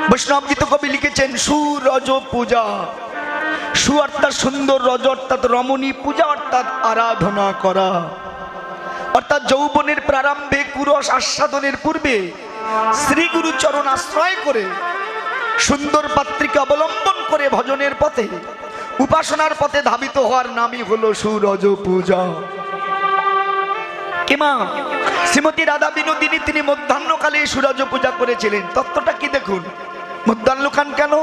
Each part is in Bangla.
বৈষ্ণব গীত কবি লিখেছেন সুরজ পূজা। সু অর্থাৎ সুন্দর, রজ অর্থাৎ রমণী, পূজা অর্থাৎ আরাধনা করা। অর্থাৎ যৌবনের প্রারম্ভে কুরস আস্বাদনের পূর্বে শ্রীগুরু চরণ আশ্রয় করে সুন্দর পাত্রীকে অবলম্বন করে ভজনের পথে, উপাসনার পথে ধাবিত হওয়ার নামই হলো সুরজ পূজা। কিমা শ্রীমতী রাধা বিনোদিনী তিনি মধ্যাহ্নকালে সুরজ পূজা করেছিলেন। তত্ত্বটা কি দেখুন। মধ্যাহ্নকাল কেন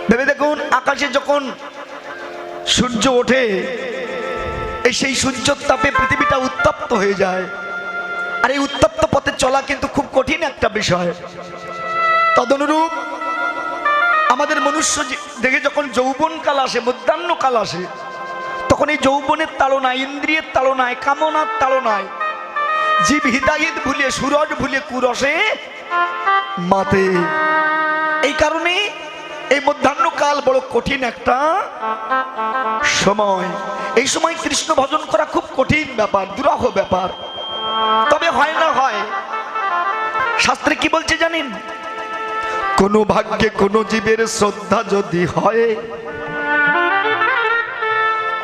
ভেবে দেখুন। আকাশে যখন সূর্য ওঠে, এই সেই সূর্যের তাপে পৃথিবীটা উত্তপ্ত হয়ে যায়। আর এই উত্তপ্ত পথে চলা কিন্তু খুব কঠিন একটা বিষয়। তদনুরূপ আমাদের মনুষ্য দেখে যখন যৌবনকাল আসে, মধ্যাহ্নকাল আসে, তখন এই যৌবনের তাড়নায়, ইন্দ্রিয়ের তাড়নায়, কামনার তাড়নায় জীব হিতাহিত ভুলে, সুরজ ভুলে কুরসে মাতে। এই কারণে এই মধ্যাহ্নকাল বড় কঠিন একটা সময়। এই সময় কৃষ্ণ ভজন করা খুব কঠিন ব্যাপার, দুরূহ ব্যাপার। তবে হয় না হয়, শাস্ত্রে কি বলছে জানেন? কোন ভাগ্যে কোন জীবের শ্রদ্ধা যদি হয়,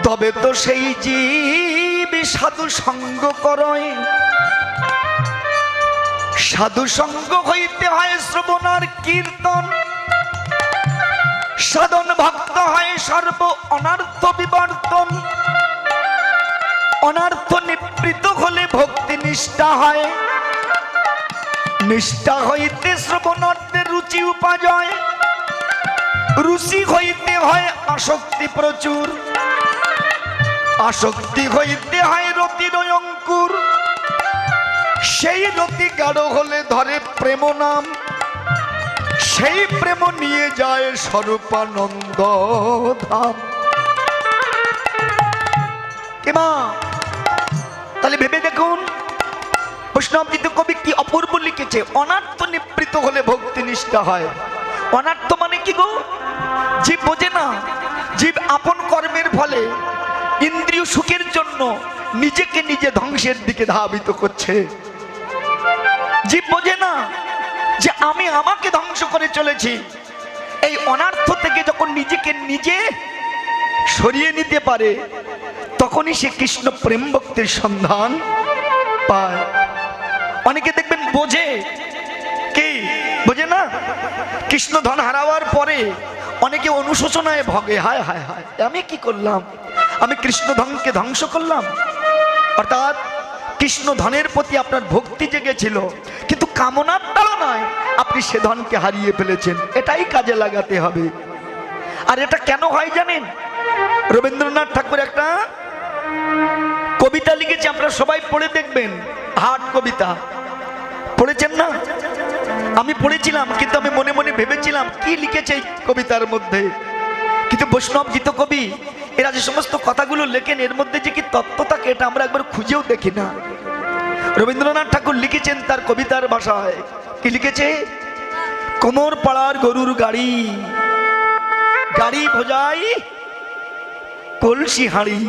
তবে তো সেই জীব সাধু সঙ্গ করয়। সাধু সঙ্গ হইতে হয় শ্রবণ আর কীর্তন, সাধন ভক্ত হয় সর্ব অনর্থ বিবর্তন। অনর্থ নিবৃত হলে ভক্তি নিষ্ঠা হয়, নিষ্ঠা হইতে শ্রবণার্থে রুচি উপাজয়, রুচি হইতে হয় আসক্তি প্রচুর, আসক্তি হইতে হয় রতির অঙ্কুর। সেই রতি গাঢ় হলে ধরে প্রেম নাম, সেই প্রেম নিয়ে যায় স্বরূপানন্দ ধাম। কিমা তাহলে ভেবে দেখুন, বৈষ্ণব গীত কবি কি অপূর্ব লিখেছে। অনার্থ নিবৃত হলে ভক্তি নিষ্ঠা হয়। অনার্থ মানে কি গো? জীব বোঝে না। জীব আপন কর্মের ফলে ইন্দ্রিয় সুখের জন্য নিজেকে নিজে ধ্বংসের দিকে ধাবিত করছে। জীব বোঝে না যে আমি আমাকে ধ্বংস করে চলেছি। এই অনার্থ থেকে যখন নিজেকে নিজে সরিয়ে নিতে পারে, তখনই সে কৃষ্ণ প্রেম ভক্তির সন্ধান পায়। অনেকে দেখবেন বোঝে, কি বোঝে না। কৃষ্ণ ধন হারাবার পরে অনেকে অনুশোচনায় ভগে, হায় হায় হায় আমি কি করলাম, আমি কৃষ্ণ ধনকে ধ্বংস করলাম। অর্থাৎ কৃষ্ণ ধনের প্রতি আপনার ভক্তি জেগেছিল, কিন্তু কামনার তাড়নায় আপনি সে ধনকে হারিয়ে ফেলেছেন। এটাই কাজে লাগাতে হবে। আর এটা কেন হয় জানেন? রবীন্দ্রনাথ ঠাকুর একটা কবিতা লিখেছে, আপনারা সবাই পড়ে দেখবেন। হাট কবিতা পড়েছেন না? আমি পড়েছিলাম, কিন্তু আমি মনে মনে ভেবেছিলাম কি লিখেছে এই কবিতার মধ্যে। কিন্তু বৈষ্ণব গীত কবি এরা যে সমস্ত কথাগুলো লেখেন, এর মধ্যে যে কি তত্ত্ব থাকে এটা আমরা একবার খুঁজেও দেখি না। রবীন্দ্রনাথ ঠাকুর লিখেছেন তার কবিতার ভাষায়, কি লিখেছে? কোমর পাড়ার গরুর গাড়ি, গাড়ি ভোজাই কলসি হাঁড়ি,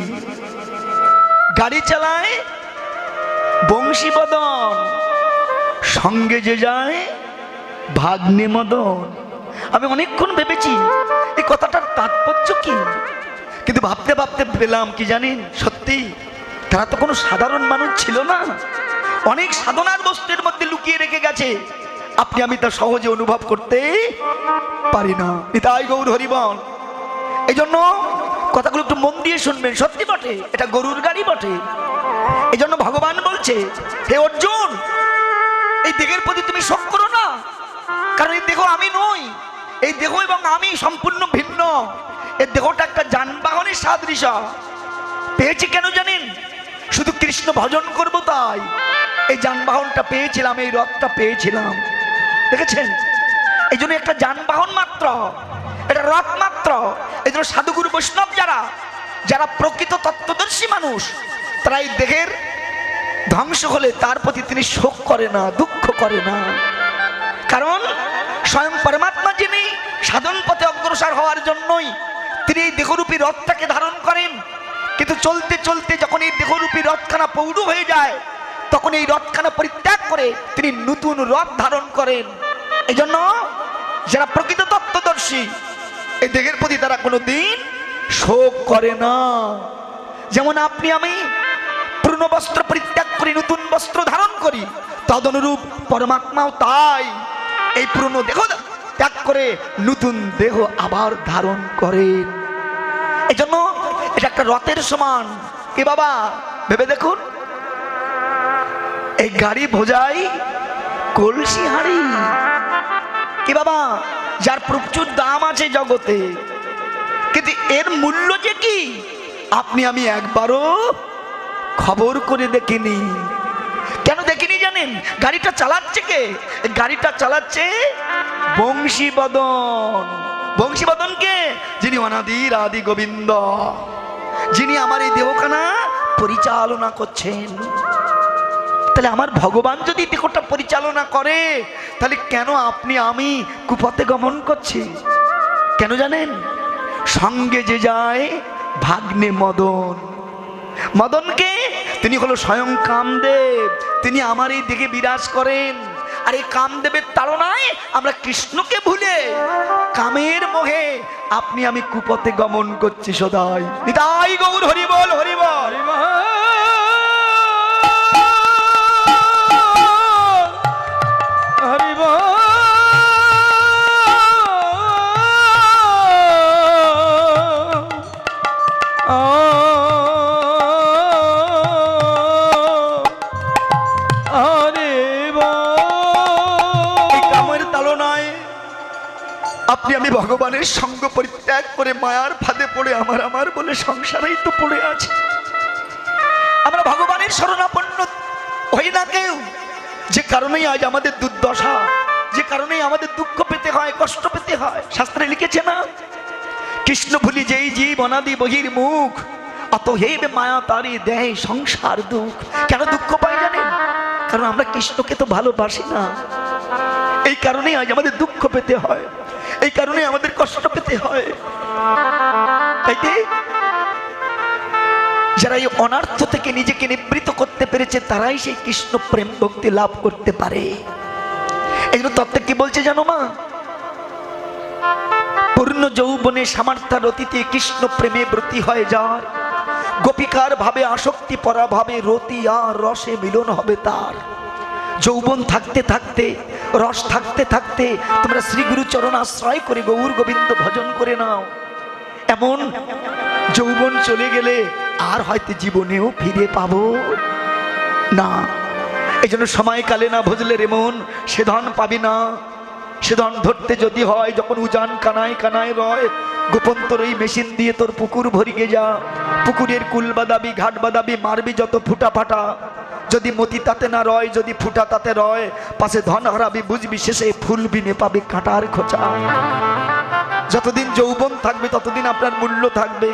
গাড়ি চালায় বংশী বদন, সঙ্গে যে যায় ভাগ্নে মদন। আমি অনেকক্ষণ ভেবেছি এই কথাটার তাৎপর্য কি, কিন্তু ভাবতে ভাবতে পেলাম কি জানেন? সত্যি তারা তো কোনো সাধারণ মানুষ ছিল না, অনেক সাধনার বস্তুর মধ্যে লুকিয়ে রেখে গেছে। আপনি আমি তা সহজে অনুভব করতে পারি না। নিতাই গৌর হরিবল। এই জন্য কথাগুলো একটু মন দিয়ে শুনবেন। সত্যি বটে, এটা গরুর গাড়ি বটে। এই জন্য ভগবান বলছে, হে অর্জুন, এই দেহের প্রতি তুমি শোক করো না, কারণ এই দেহ আমি নই। এই দেহ এবং আমি সম্পূর্ণ ভিন্ন। এই দেহটা একটা যানবাহনের সাদৃশ। পেয়েছি কেন জানেন? শুধু কৃষ্ণ ভজন করব তাই এই যানবাহনটা পেয়েছিলাম, এই রথটা পেয়েছিলাম। দেখেছেন? এই জন্য একটা যানবাহন মাত্র, এটা রথ মাত্র। এই জন্য সাধুগুরু বৈষ্ণব যারা যারা প্রকৃত তত্ত্বদর্শী মানুষ, তারা এই দেহের ধ্বংস হলে তার প্রতি তিনি শোক করে না, দুঃখ করে না। কারণ স্বয়ং পরমাত্মা যিনি সাধন পথে অগ্রসর হওয়ার জন্যই তিনি এই দেহরূপী রথটাকে ধারণ করেন। কিন্তু চলতে চলতে যখন এই দেহরূপী রথখানা পৌড় হয়ে যায়, তখন এই রথখানা পরিত্যাগ করে তিনি নতুন রথ ধারণ করেন। এই জন্য যারা প্রকৃত তত্ত্বদর্শী, এই দেহের প্রতি তারা কোনোদিন শোক করে না। যেমন আপনি আমি পুরনো বস্ত্র পরিত্যাগ করে নতুন বস্ত্র ধারণ করি, তদনুরূপ পরমাত্মাও তাই এই পুরনো দেহ ত্যাগ করে নতুন দেহ আবার ধারণ করেন। এই জন্য এটা একটা রথের সমান। কি বাবা ভেবে দেখুন, এই গাড়ি ভোজাই কলসি হাঁড়ি। কি বাবা, যার প্রচুর দাম আছে জগতে, কিন্তু এর মূল্য যে কি আপনি আমি একবারও খবর করে দেখিনি। কেন দেখিনি জানেন? গাড়িটা চালাচ্ছে কে? গাড়িটা চালাচ্ছে বংশীবদন। বংশীবদন কে? যিনি অনাদির আদি গোবিন্দ, যিনি আমার এই দেহখানা পরিচালনা করছেন। তাহলে আমার ভগবান যদি দেহটা পরিচালনা করে, তাহলে কেন আপনি আমি কুপথে গমন করছি? কেন জানেন? সঙ্গে যে যায় ভাগ্নে মদন। মদনকে তিনি হলো স্বয়ং কামদেব, তিনি আমার এই দিকে বিরাজ করেন। আর এই কামদেবের তাড়নায় আমরা কৃষ্ণকে ভুলে কামের মোহে আপনি আমি কুপথে গমন করছি সদাই। নিতাই গৌর হরি বল, হরি বল। আপনি আমি ভগবানের সঙ্গ পরিত্যাগ করে মায়ার ফাঁদে পড়ে আমার আমার বলে সংসারেই তো পড়ে আছে। আমরা ভগবানের শরণাপন্ন হই না কেউ, যে কারণেই আজ আমাদের দুর্দশা, যে কারণেই আমাদের দুঃখ পেতে হয়, কষ্ট পেতে হয়। শাস্ত্রে লিখেছে না, কৃষ্ণ ভুলি যেই জীব অনাদি বহির মুখ, অতএব মায়া তারি দেয় সংসার দুঃখ। কেন দুঃখ পাই জানেন? কারণ আমরা কৃষ্ণকে তো ভালোবাসি না। এই কারণেই আজ আমাদের দুঃখ পেতে হয়, এই কারণে আমাদের কষ্ট পেতে হয়। তাইতে যারা এই অনার্থ থেকে নিজেকে নিবৃত করতে পেরেছে, তারাই সেই কৃষ্ণ প্রেম ভক্তি লাভ করতে পারে। এগুলো তত্ত্বে কি বলছে জানো মা? পূর্ণ যৌবনে সামার্থ্যার অতীতে কৃষ্ণ প্রেমে ব্রতী হয়ে যার, গোপিকার ভাবে আসক্তি পরা ভাবে রতি আর রসে মিলন হবে তার। যৌবন থাকতে থাকতে, রস থাকতে থাকতে তোমরা শ্রী গুরু চরণ আশ্রয় করে গৌর গোবিন্দ ভজন করে নাও। এমন যৌবন চলে গেলে আর হয়তো জীবনেও ফিরে পাবো না। এই জন্য সময়কালে না ভজলে রে মন, সে ধন পাবি না। সে ধন ধরতে যদি হয়, যখন উজান কানায় কানায় রয়, গোপন তোর এই মেশিন দিয়ে তোর পুকুর ভরিয়ে যা। পুকুরের কুল বাদাবি, ঘাট বাদাবি, মারবি যত ফুটা ফাটা। যদি মতি তাতে না রয়, যদি ফুটা তাতে রয়, পাশে ধন হারাবি বুঝবি শেষে ফুল বিনে পাবি কাঁটার খোঁচা। যতদিন যৌবন থাকবে ততদিন আপনার মূল্য থাকবে।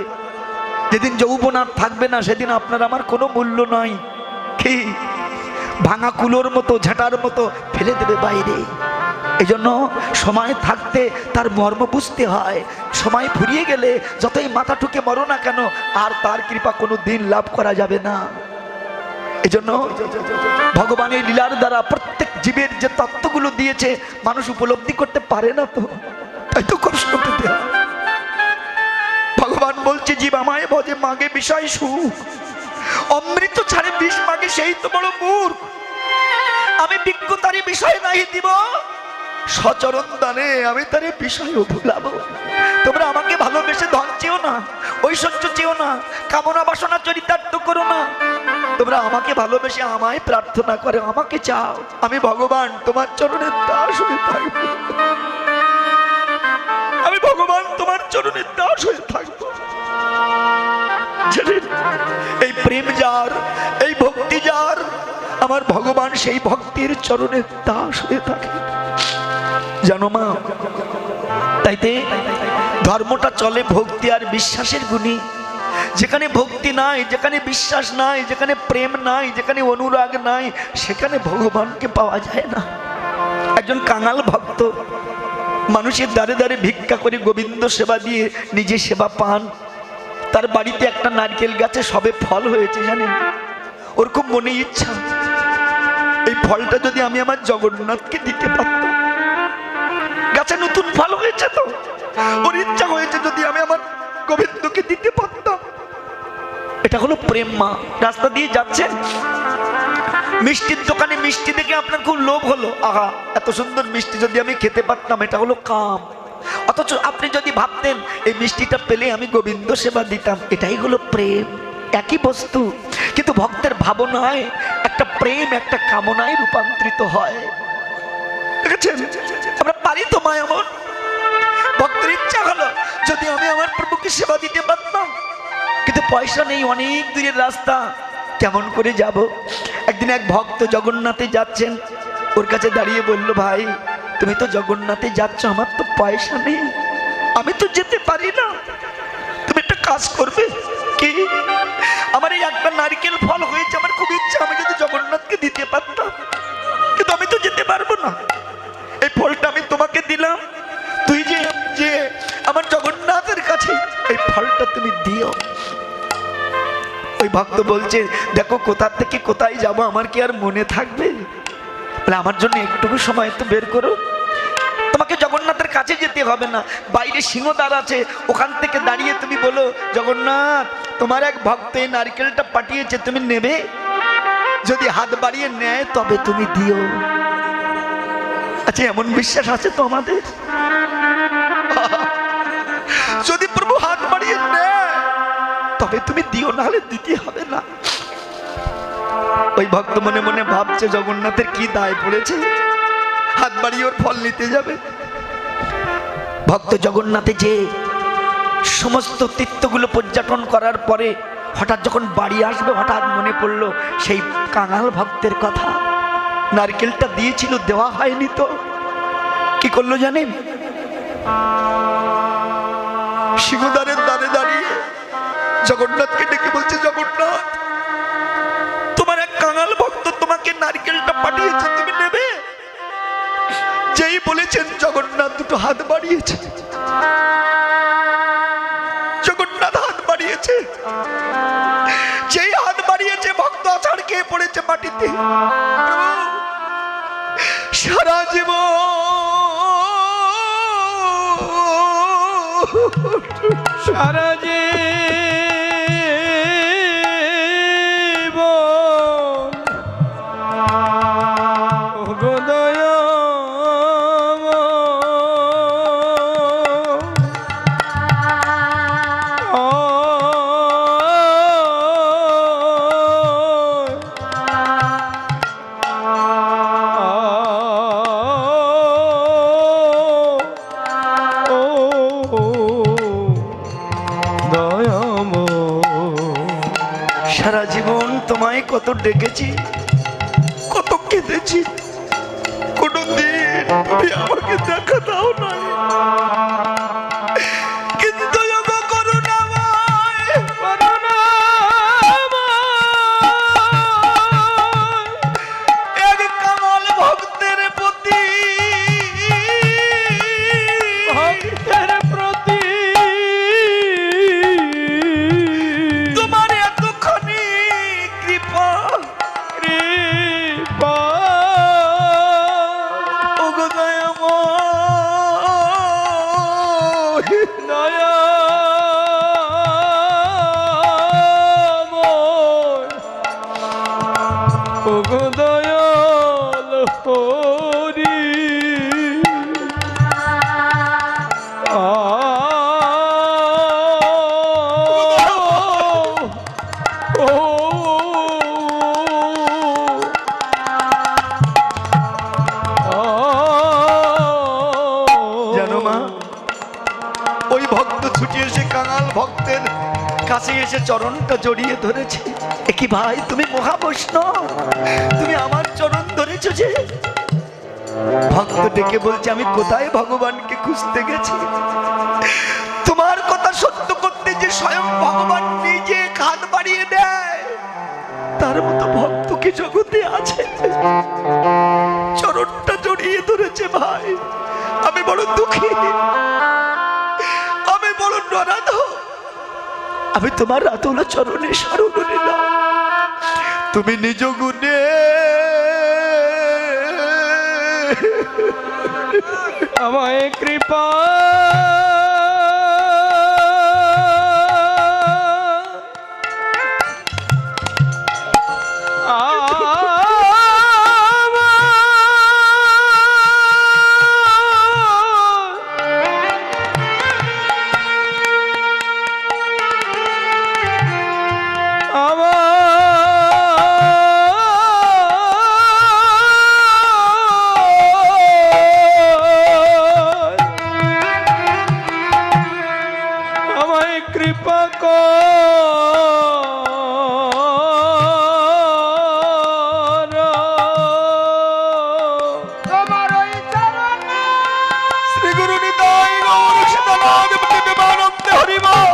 যেদিন যৌবন আর থাকবে না, সেদিন আপনার আমার কোনো মূল্য নাই। কি ভাঙা কুলোর মতো, ঝাঁটার মতো ফেলে দেবে বাইরে। এই জন্য সময় থাকতে তার মর্ম বুঝতে হয়। সময় ফুরিয়ে গেলে যতই মাথা ঠুকে মরো না কেন, আর তার কৃপা কোনো দিন লাভ করা যাবে না। এই জন্য ভগবানের লীলার দ্বারা প্রত্যেক জীবের যে তত্ত্বগুলো দিয়েছে, মানুষ উপলব্ধি করতে পারে না, তো তাই তো কষ্ট পেতে হয়। ভগবান বলছে, জীব আমায় ভজে মাগে বিষয় সুখ, অমৃত ছাড়ে বিষ মাগে সেই তো বড় মূর্খ। আমি বিজ্ঞ তারই বিষয় নাই দিব, সচরণ দানে আমি তারে বিষয়ও ভুলাবো। তোমরা আমাকে ভালোবেসে ধন চেও না, ঐশ্বর্য চেও না, কামনা বাসনা চরিতার্থ করো না। তোমরা আমাকে ভালোবেসে আমায় প্রার্থনা করে আমাকে চাও। আমি ভগবান তোমার চরণের দাস হয়ে থাকবো। আমি ভগবান তোমার চরণের দাস হয়ে থাকবো। এই প্রেম যার, এই ভক্তি যার, আমার ভগবান সেই ভক্তির চরণের দাস হয়ে থাকে। জানো মা, তাইতে ধর্মটা চলে ভক্তি আর বিশ্বাসের গুণী। যেখানে ভক্তি নাই, যেখানে বিশ্বাস নাই, যেখানে প্রেম নাই, যেখানে অনুরাগ নাই, সেখানে ভগবানকে পাওয়া যায় না। একজন কাঙাল ভক্ত মানুষের দ্বারে দ্বারে ভিক্ষা করে গোবিন্দ সেবা দিয়ে নিজে সেবা পান। তার বাড়িতে একটা নারকেল গাছে সবে ফল হয়েছে জানেন। ওর খুব মনে ইচ্ছা, এই ফলটা যদি আমি আমার জগন্নাথকে দিতে পারতাম। গাছে গাছে নতুন ফল হয়েছে, তো ওর ইচ্ছা হয়েছে যদি আমি আমার গোবিন্দকে দিতে পারতাম। এটা হলো প্রেম। মা রাস্তা দিয়ে যাচ্ছেন, মিষ্টির দোকানে মিষ্টি দেখে আপনার খুব লোভ হলো, আহা এত সুন্দর মিষ্টি যদি আমি খেতে পারতাম, এটা হলো কাম। অথচ আপনি যদি ভাবতেন এই মিষ্টিটা পেলে আমি গোবিন্দ সেবা দিতাম, এটাই হলো প্রেম। একই বস্তু, কিন্তু ভক্তের ভাবনায় একটা প্রেম একটা কামনায় রূপান্তরিত হয়। দেখেছেন আমরা পারি তো মা এমন? ভক্তের ইচ্ছা হলো যদি আমি আমার প্রভুকে সেবা দিতে পারতাম, কিন্তু পয়সা নেই, অনেক দূরের রাস্তা, কেমন করে যাব? একদিন এক ভক্ত জগন্নাথে যাচ্ছেন, ওর কাছে দাঁড়িয়ে বলল, ভাই তুমি তো জগন্নাথে যাচ্ছ, আমার তো পয়সা নেই, আমি তো যেতে পারি না, তুমি একটা কাজ করবে কি? আমার এই একটা নারকেল ফল হয়েছে, আমার খুব ইচ্ছা আমি যদি জগন্নাথকে দিতে পারতাম, কিন্তু আমি তো যেতে পারবো না। এই ফলটা আমি তোমাকে দিলাম, তুই যে যে আমার জগন্নাথের কাছে এই ফলটা তুমি দিও। ওই ভক্ত বলছে, দেখো কোথা থেকে কোথায় যাব, আমার কি আর মনে থাকবে? বলে আমার জন্য একটুকু সময় তো বের করো। তোমাকে জগন্নাথের কাছে যেতে হবে না, বাইরে সিংহদ্বার আছে, ওখান থেকে দাঁড়িয়ে তুমি বলো, জগন্নাথ তোমার এক ভক্ত এই নারকেলটা পাঠিয়েছে, তুমি নেবে? যদি হাত বাড়িয়ে নেয় তবে তুমি দিও। আচ্ছা এমন বিশ্বাস আছে তো আমাদের? যদি প্রভু হাত বাড়িয়ে নেয় তবে তুমি দিও, না হলে দিতে হবে না। ওই ভক্ত মনে মনে ভাবছে, জগন্নাথের কি দায় পড়েছে, হাত বাড়িয়ে ওর ফল নিতে যাবে। ভক্ত জগন্নাথে যে সমস্ত তীর্থগুলো পর্যটন করার পরে হঠাৎ যখন বাড়ি আসবে, হঠাৎ মনে পড়লো সেই কাঙাল ভক্তের কথা, নারকেলটা দিয়েছিল, দেওয়া হয়নি তো। কি করলো জানেন? সিংহদ্বারের দ্বারে দাঁড়িয়ে জগন্নাথকে ডেকে বলছে, জগন্নাথ তোমার এক কাঙাল ভক্ত তোমাকে নারকেলটা পাঠিয়েছে, তুমি নেবে? যেই বলেছেন জগন্নাথ দুটো হাত বাড়িয়েছে, জগন্নাথ হাত বাড়িয়েছে, যেই হাত বাড়িয়েছে ভক্ত আছাড় খেয়ে পড়েছে মাটিতে। সারা জীবন সারা জীবন তোমায় কত ডেকেছি, কত কেঁদেছি, কোনদিন তুমি আমাকে দেখা দাও না, কিন্তু এক কাঙাল ভক্তের প্রতি তোমার এতখানি কৃপা, ওগো দয়াময়, ওগো দয়াল হরি, জানো মা, ওই ভক্ত ছুটে এসে কাঙাল ভক্তের কাছে এসে চরণটা জড়িয়ে ধরেছে। কি ভাই তুমি মহাবৈষ্ণব, তুমি আমার চরণ ধরেছো যে? ভক্ত ডেকে বলছে, আমি কোথায় ভগবানকে খুঁজতে গেছি, তোমার কথা সত্য করতে যে স্বয়ং ভগবান নিজে হাত বাড়িয়ে দেয়, তার মতো ভক্ত কি জগতে আছে? চরণটা জড়িয়ে ধরেছে। ভাই আমি বড় দুঃখী, আমি বড় নরাধ, আমি তোমার রাতুল চরণে শরণ নিলাম, তুমি নিজ গুণে আমায় কৃপা আমায় কৃপা তোমার ওই চরণে শ্রী গুরু নিতাই গৌর সীতানাথ বিবেকানন্দ হরিবল।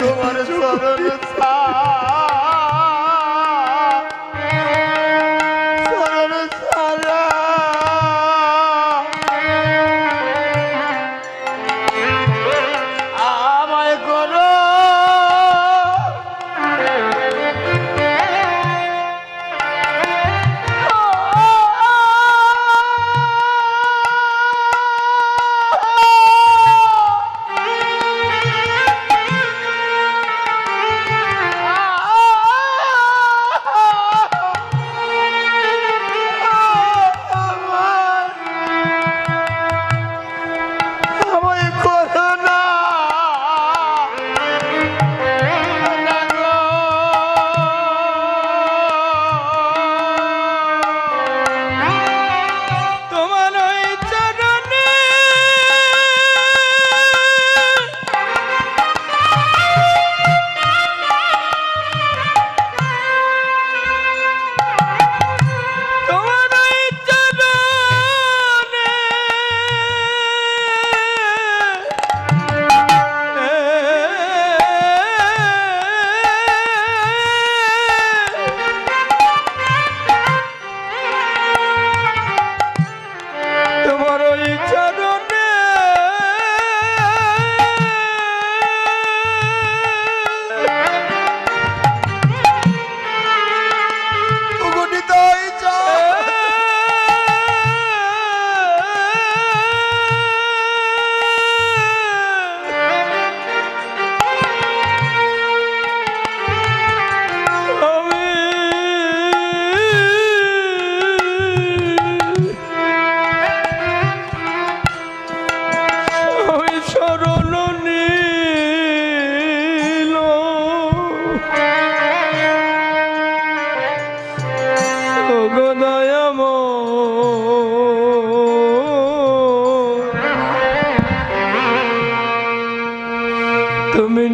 তোমার চরণ চরণ ছাড়া আমায় করো আমায় করো না তোমার ওই চরণে তোমার ওই চরণে তোমার ওই চরণে ওগো নিতাই চাঁদ। আমি শরণ নীল ওগো দয়াময় তুমি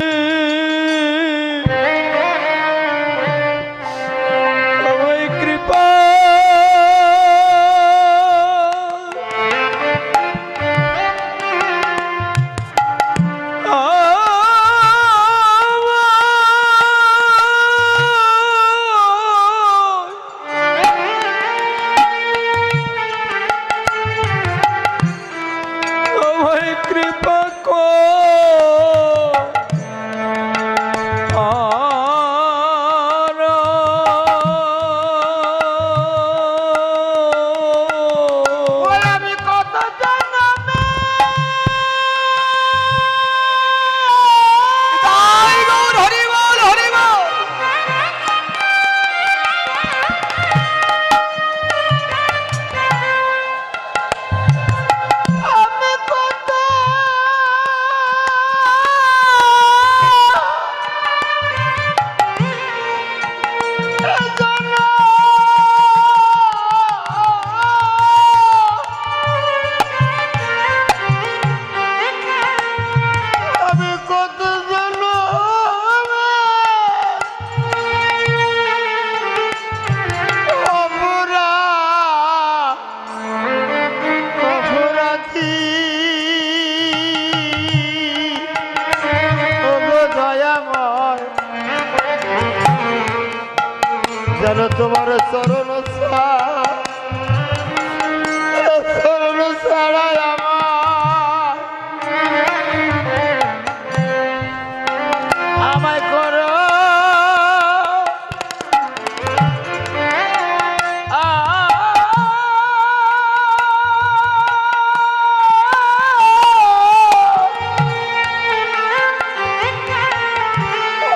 আমায় কৃপা আমায় কৃপা তোমার চরণ চরণ ছাড়াই আমায় করো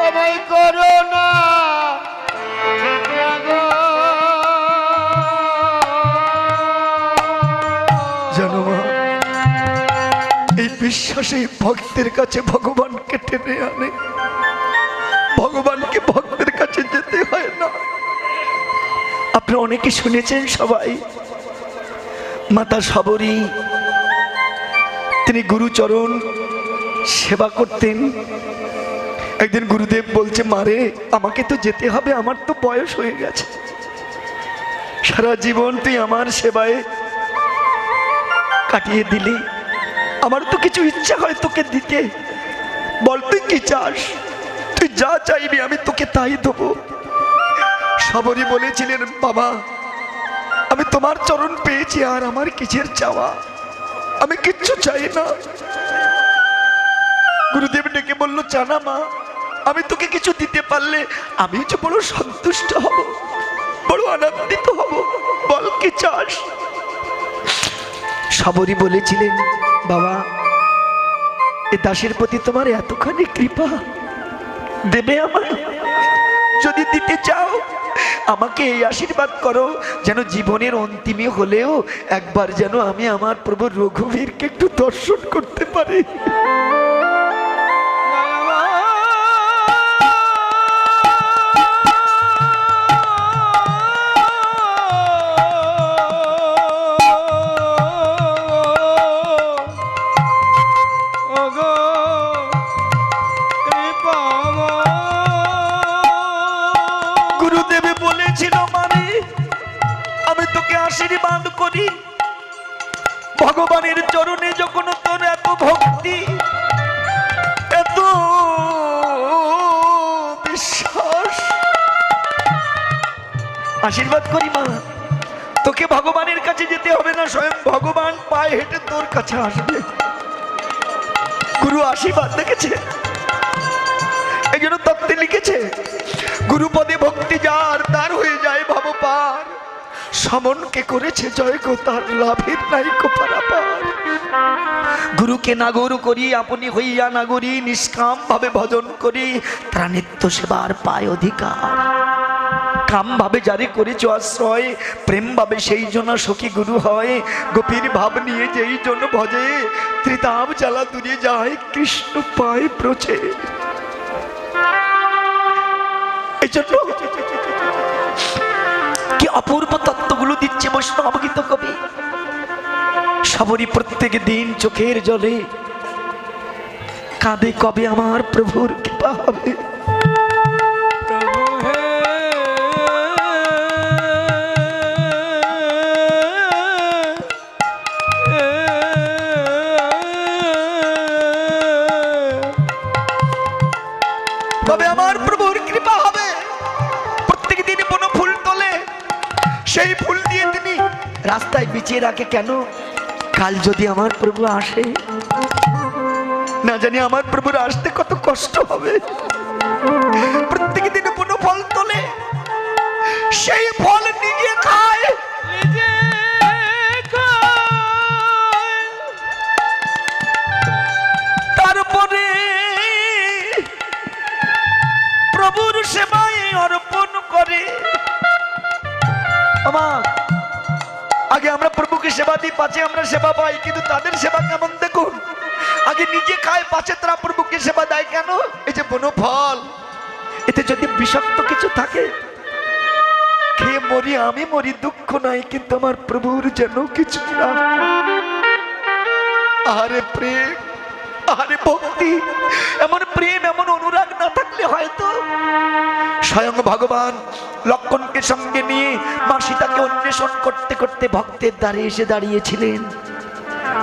আমায় করো না জানো মা, এই বিশ্বাসে ভক্তের কাছে ভগবানকে টেনে আনে। ভগবানকে ভক্তের কাছে যেতে হয় না। আপনারা অনেকে শুনেছেন সবাই, মাতা সবরী তিনি গুরুচরণ সেবা করতেন। একদিন গুরুদেব বলছে, মারে আমাকে তো যেতে হবে, আমার তো বয়স হয়ে গেছে, সারা জীবন তুই আমার সেবায় কাটিয়ে দিলি, আমার তো কিছু ইচ্ছা হয় তোকে দিতে, বল তুই কি চাস, তুই যা চাইবি আমি তোকে তাই দেবো। সবরী বলেছিলেন, বাবা আমি তোমার চরণ পেয়েছি, আর আমার কিসের চাওয়া, আমি কিচ্ছু চাই না। গুরুদেব ডেকে বলল, জানা মা, আমি তোকে কিছু দিতে পারলে আমি যে বড় সন্তুষ্ট হব, বড় আনন্দিত হব, বল কি চাস। সবরী বলেছিলেন, বাবা এ দাসের প্রতি তোমার এতখানি কৃপা, দেবে আমায়? যদি দিতে চাও আমাকে এই আশীর্বাদ করো, যেন জীবনের অন্তিমে হলেও একবার যেন আমি আমার প্রভু রঘুবীরকে একটু দর্শন করতে পারি। গুরুদেবে বলেছিল, মানে আমি তোকে আশীর্বাদ করি, ভগবানের চরণে যখন তোর এত ভক্তি, এত বিশ্বাস, আশীর্বাদ করি মা, তোকে ভগবানের কাছে যেতে হবে না, স্বয়ং ভগবান পায়ে হেঁটে তোর কাছে আসবে। গুরু আশীর্বাদ দেখেছে, এই জন্য তত্ত্বে লিখেছে, গুরুপদে ভক্তি যার তার হয়ে যায় ভব পার, সমনকে করেছে জয় গো তার লাভের নাই কো পারাপার। গুরুকে নাগর করি আপনি হইয়া নাগরী, নিষ্কাম ভাবে ভজন করি তারা নিত্য সেবার পায় অধিকার। কাম ভাবে যারে করেছ আশ্রয়, প্রেম ভাবে সেই জন্য সখী গুরু হয়, গোপীর ভাব নিয়ে যেই জন্য ভজে, ত্রিতাপ জ্বালা দূরে যায় কৃষ্ণ পায় প্রচে। এই জন্য কি অপূর্ব তত্ত্বগুলো দিচ্ছে বৈষ্ণব গীত কবি। সবরই প্রত্যেক দিন চোখের জলে কাঁদে, কবে আমার প্রভুর কৃপা হবে। কবে আমার প্রভুর কৃপা হবে। প্রত্যেক দিন বন ফুল তোলে, সেই ফুল দিয়ে তিনি রাস্তায় বিছিয়ে রাখে, কেন? কাল যদি আমার প্রভু আসে, না জানি আমার প্রভুর আসতে কত কষ্ট হবে। প্রত্যেক দিন বন ফল তোলে, সেই ফল নিজে খায়, তারপরে প্রভুর সেবায় অর্পণ করে। আমার আগে আমরা প্রভুকে সেবা দিই, পাছে আমরা সেবা পাই, কিন্তু তাদের সেবা কেমন দেখুন, আগে নিজে খায়, পাছে তারা প্রভুকে সেবা দেয়। কেন? এই যে বনফল, এতে যদি বিষাক্ত কিছু থাকে, খেয়ে মরি, আমি মরি, দুঃখ নাই, কিন্তু আমার প্রভুর যেন কিছু না। আরে প্রেম, আরে ভক্তি, এমন প্রেম এমন অনুরাগ না থাকলে হয়তো স্বয়ং ভগবান লক্ষ্মণকে সঙ্গে নিয়ে মা সীতাকে অন্বেষণ করতে করতে ভক্তের দ্বারে এসে দাঁড়িয়েছিলেন।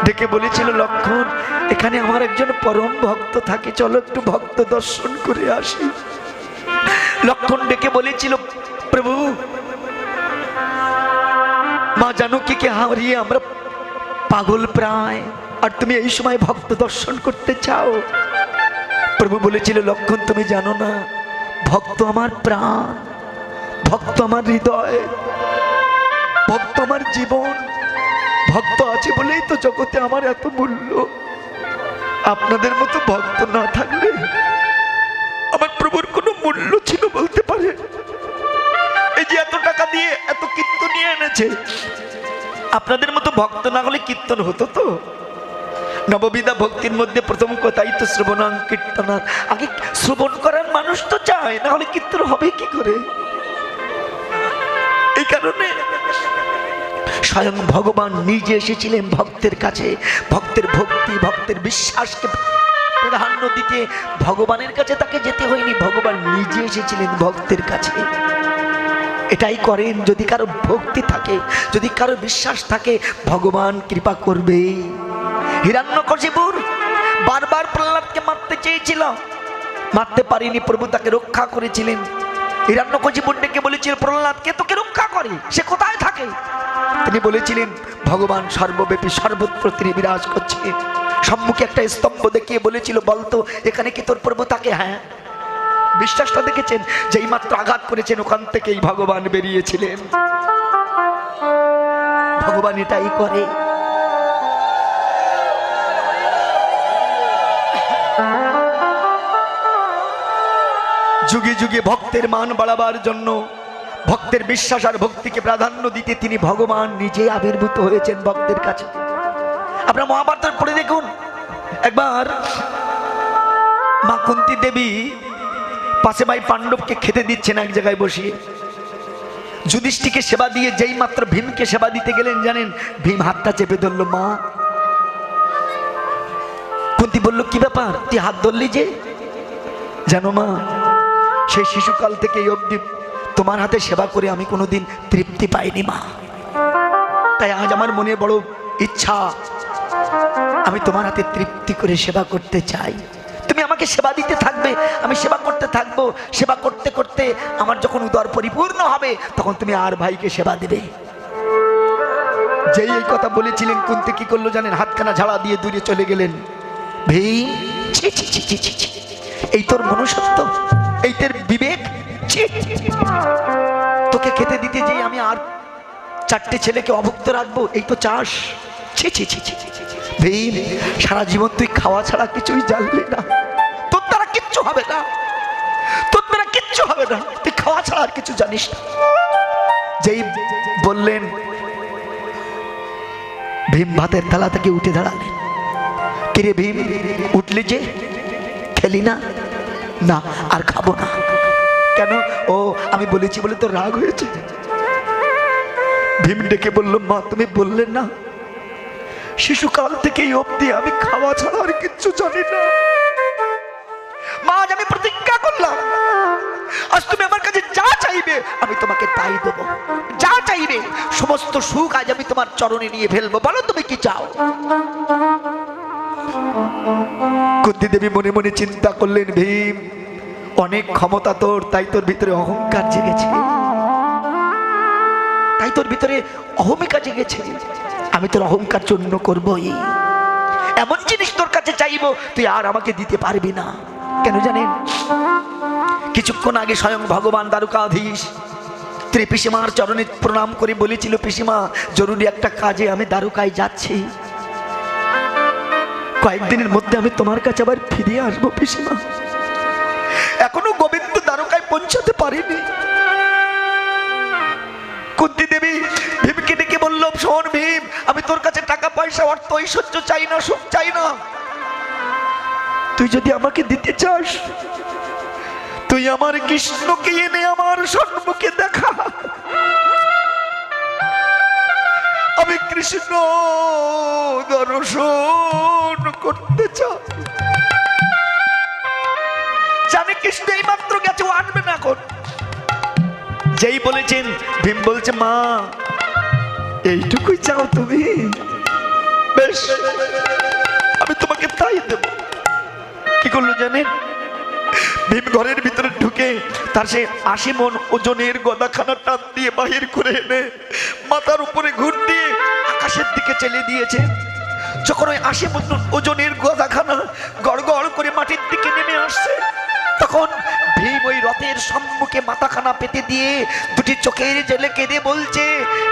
ডেকে বলেছিল, লক্ষ্মণ এখানে আমার একজন পরম ভক্ত থাকে, চলো একটু ভক্ত দর্শন করে আসি। লক্ষ্মণ ডেকে বলেছিল, প্রভু মা জানো কি হারিয়ে আমরা পাগল প্রায়, আর তুমি এই সময় ভক্ত দর্শন করতে চাও। প্রভু বলেছিল, লক্ষণ তুমি জানো না, ভক্ত আমার প্রাণ, ভক্ত আমার হৃদয়, ভক্ত আমার জীবন। ভক্ত আছে বলেই তো জগতে আমার এত মূল্য। আপনাদের মতো ভক্ত না থাকলে আমার প্রভুর কোনো মূল্য ছিল বলতে পারে? এই যে এত টাকা দিয়ে এত কীর্তন নিয়ে এনেছে, আপনাদের মতো ভক্ত না হলে কীর্তন হতো তো? নববিধা ভক্তির মধ্যে প্রথম কথাই তো শ্রবণাং কীর্তনা। আগে শ্রবণ করার মানুষ তো চায়, না হলে কীর্তন হবে কি করে? এই কারণে স্বয়ং ভগবান নিজে এসেছিলেন ভক্তের কাছে। ভক্তের ভক্তি, ভক্তের বিশ্বাসকে প্রাধান্য দিতে ভগবানের কাছে তাকে যেতে হয়নি, ভগবান নিজে এসেছিলেন ভক্তের কাছে। এটাই করেন, যদি কারো ভক্তি থাকে, যদি কারো বিশ্বাস থাকে, ভগবান কৃপা করবে। হিরণ্যকশিপুর বারবার প্রহ্লাদকে মারতে চেয়েছিল, মারতে পারেনি, প্রভু তাকে রক্ষা করেছিলেন। হিরণ্যকশিপুর ডেকে বলেছিল, প্রহ্লাদকে তোকে রক্ষা করে, সে কোথায় থাকে? তিনি বলেছিলেন, ভগবান সর্বব্যাপী, সর্বত্র তিনি বিরাজ করছে। সম্মুখে একটা স্তম্ভ দেখিয়ে বলেছিল, বলতো এখানে কি তোর প্রভু থাকে? হ্যাঁ। বিশ্বাসটা দেখেছেন? যেই মাত্র আঘাত করেছেন ওখান থেকেই ভগবান বেরিয়েছিলেন। ভগবান এটাই করে। যুগে যুগে ভক্তের মান বাড়াবার জন্য, ভক্তের বিশ্বাস আর ভক্তিকে প্রাধান্য দিতে তিনি ভগবান নিজে আবির্ভূত হয়েছেন ভক্তের কাছে। আপনারা মহাভারত পড়ে দেখুন, একবার মা কুন্তী দেবী পাশে ভাই পাণ্ডবকে খেতে দিচ্ছেন এক জায়গায় বসিয়ে। যুধিষ্ঠিরকে সেবা দিয়ে যেই মাত্র ভীমকে সেবা দিতে গেলেন, জানেন, ভীম হাতটা চেপে ধরল। মা কুন্তী বলল, কি ব্যাপার তুই হাত ধরলি যে? জানো মা, সেই শিশুকাল থেকে এই অবধি তোমার হাতে সেবা করে আমি কোনোদিন তৃপ্তি পাইনি মা। তাই আজ আমার মনে বড় ইচ্ছা, আমি তোমার হাতে তৃপ্তি করে সেবা করতে চাই। তুমি আমাকে সেবা দিতে থাকবে, আমি সেবা করতে থাকবো। সেবা করতে করতে আমার যখন উদর পরিপূর্ণ হবে, তখন তুমি আর ভাইকে সেবা দেবে। যেই এই কথা বলেছিলেন, কুন্তী কি করলো জানেন? হাতখানা ঝাড়া দিয়ে দূরে চলে গেলেন। ভীম, ছি ছি ছি ছি ছি ছি, এই তোর মনুষ্যত্ব, এই তোর বিবেক, ছি। তোকে খেতে দিতে যেই আমি আর 4টে ছেলেকে অভুক্ত রাখবো, এই তো চাস? ছি ছি ছি ছি ছি। ভীম, সারা জীবন তুই খাওয়া ছাড়া কিছুই জানলি না, তোর দ্বারা কিচ্ছু হবে না, তোর দ্বারা কিচ্ছু হবে না, তুই খাওয়া ছাড়া আর কিছু জানিস না। যেই বললেন, ভীম ভাতের থালা থেকে উঠে দাঁড়ালেন। কিরে ভীম, উঠলি যে? খেলি না? না, আর খাবো না। কেন? ও আমি বলেছি বলে তো রাগ হয়েছে? ভীম ডেকে বলল, মা তুমি বললেন না শিশুকাল থেকে এই অবধি আমি খাওয়া ছাড়া আর কিচ্ছু জানি না? মা, আজ আমি প্রতিজ্ঞা করলাম, আজ তুমি আমার কাছে যা চাইবে আমি তোমাকে তাই দেবো। যা চাইবে সমস্ত সুখ আজ আমি তোমার চরণে নিয়ে ফেলবো। বলো তুমি কি চাও? কুন্তী দেবী মনে মনে চিন্তা করলেন, ভীম অনেক ক্ষমতা তোর, তাই তোর ভিতরে অহংকার জেগেছে, তাই তোর ভিতরে অহমিকা জেগেছে। আমি তোর অহংকার চূর্ণ করবই। এমন জিনিস তোর কাছে চাইবো তুই আর আমাকে দিতে পারবি না। কেন জানেন? কিছুক্ষণ আগে স্বয়ং ভগবান দ্বারকাধীশ স্ত্রী পিসিমার চরণে প্রণাম করে বলেছিল, পিসিমা জরুরি একটা কাজে আমি দ্বারকায় যাচ্ছি, কয়েকদিনের মধ্যে আমি তোমার কাছে আবার ফিরে আসবো পিসিমা। এখনো গোবিন্দ দ্বারকায় পৌঁছাতে পারিনি। কুন্তী দেবী ভীমকে ডেকে বলল, শোন ভীম, আমি তোর কাছে টাকা পয়সা অর্থ ঐশ্বর্য চাই না, সুখ চাই না। তুই যদি আমাকে দিতে চাস, তুই আমার কৃষ্ণকে এনে আমার সম্মুখে দেখা। আমি কৃষ্ণ দর্শন করতে চাই। জানে কৃষ্ণ এই মাত্র গেছে, ও আনবে না এখন। যেই বলেছেন, ভীম বলছে, মা এইটুকুই চাও তুমি? বেশ, আমি তোমাকে তাই দেব। কি করলো জানেন? ভীম ঘরের ভিতরে ঢুকে তার সে 80 মণ ওজনের গদাখানা টান দিয়ে বাহির করে এনে মাথার উপরে ঘুর দিয়ে আকাশের দিকে চেলে দিয়েছে। যখন ওই 80 মণ ওজনের গদাখানা গড় গড় করে মাটির দিকে নেমে আসছে, তখন ভীম ওই রথের সম্মুখে মাথাখানা পেতে দিয়ে দুটি চোখের জেলে কেঁদে বলছে,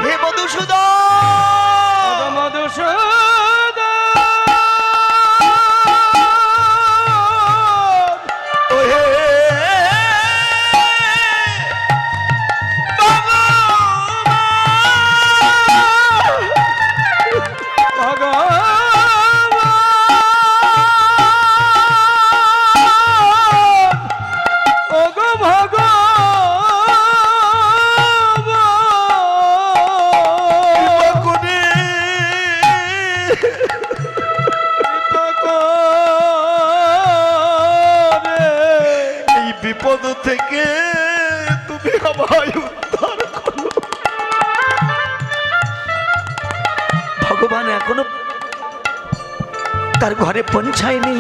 হে মধুসূদন, মধুসূদন ও হে বিপদ থেকে তুমি আমায় উদ্ধার করো। ভগবান এখনো তার ঘরে পৌঁছায়নি।